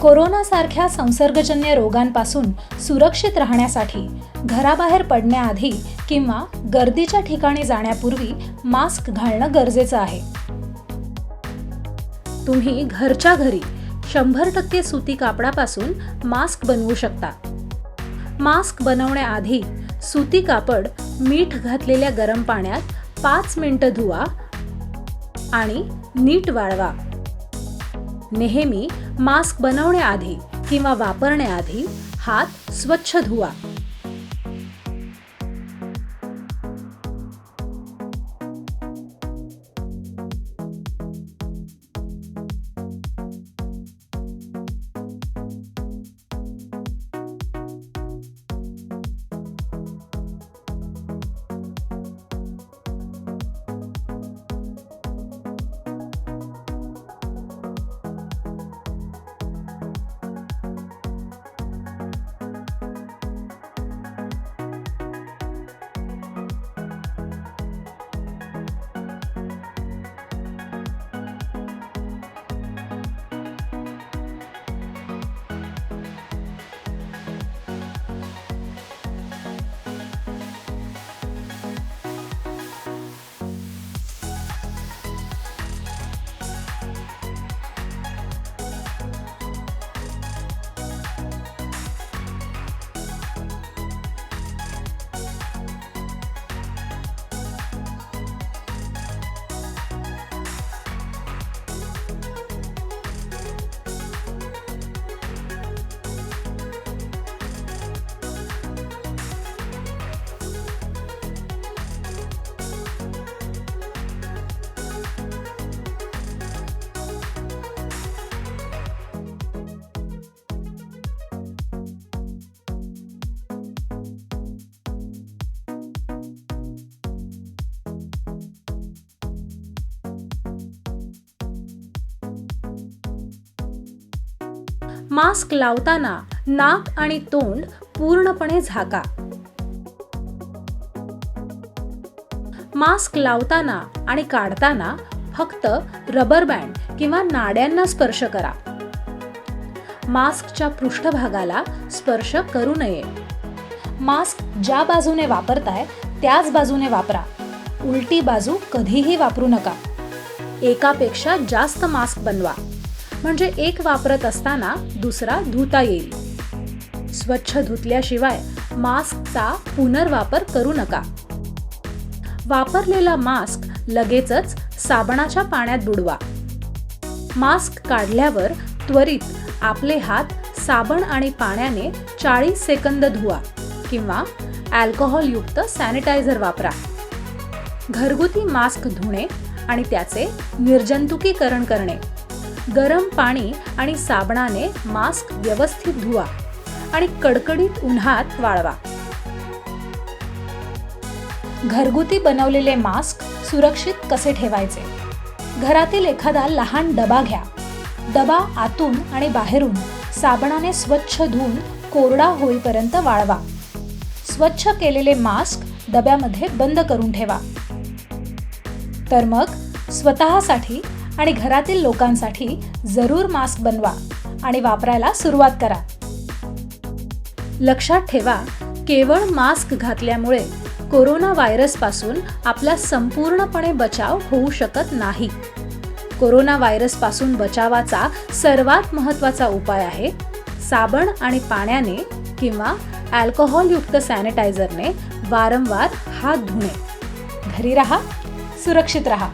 कोरोनासारख्या संसर्गजन्य रोगांपासून सुरक्षित राहण्यासाठी घराबाहेर पडण्याआधी किंवा गर्दीच्या ठिकाणी जाण्यापूर्वी मास्क घालणं गरजेचं आहे. तुम्ही घरच्या घरी 100% सुती कापडापासून मास्क बनवू शकता. मास्क बनवण्याआधी सुती कापड मीठ घातलेल्या गरम पाण्यात 5 मिनिटं धुवा आणि नीट वाळवा. नेहमी मास्क बनवण्याआधी किंवा वापरण्याआधी हात स्वच्छ धुवा. मास्क लावताना नाक आणि तोंड पूर्णपणे झाका. मास्क लावताना आणि काढताना फक्त रबर बँड किंवा नाड्यांना स्पर्श करा. मास्कच्या पृष्ठभागाला स्पर्श करू नये. मास्क ज्या बाजूने वापरताय त्याच बाजूने वापरा. उलटी बाजू कधीही वापरू नका. एकापेक्षा जास्त मास्क बनवा, म्हणजे एक वापरत असताना दुसरा धुता येईल. स्वच्छ धुतल्याशिवाय मास्कचा पुनर्वापर करू नका. वापरलेला मास्क लगेचच साबणाच्या पाण्यात बुडवा. मास्क काढल्यावर त्वरित आपले हात साबण आणि पाण्याने 40 सेकंद धुवा किंवा अल्कोहोलयुक्त सॅनिटायझर वापरा. घरगुती मास्क धुणे आणि त्याचे निर्जंतुकीकरण करणे. गरम पाणी आणि साबणाने मास्क व्यवस्थित धुवा आणि कडकडीत उन्हात वाळवा. घरगुती बनवलेले मास्क सुरक्षित कसे ठेवायचे? घरातील एखादा लहान डबा घ्या. डबा आतून आणि बाहेरून साबणाने स्वच्छ धुवून कोरडा होईपर्यंत वाळवा. स्वच्छ केलेले मास्क डब्यामध्ये बंद करून ठेवा. तर मग स्वतःसाठी आणि घरातील लोकांसाठी जरूर मास्क बनवा आणि वापरायला सुरुवात करा. लक्षात ठेवा, केवळ मास्क घातल्यामुळे कोरोना व्हायरसपासून आपला संपूर्णपणे बचाव होऊ शकत नाही. कोरोना व्हायरसपासून बचावाचा सर्वात महत्त्वाचा उपाय आहे साबण आणि पाण्याने किंवा अल्कोहोलयुक्त सॅनिटायझरने वारंवार हात धुणे. घरी राहा, सुरक्षित राहा.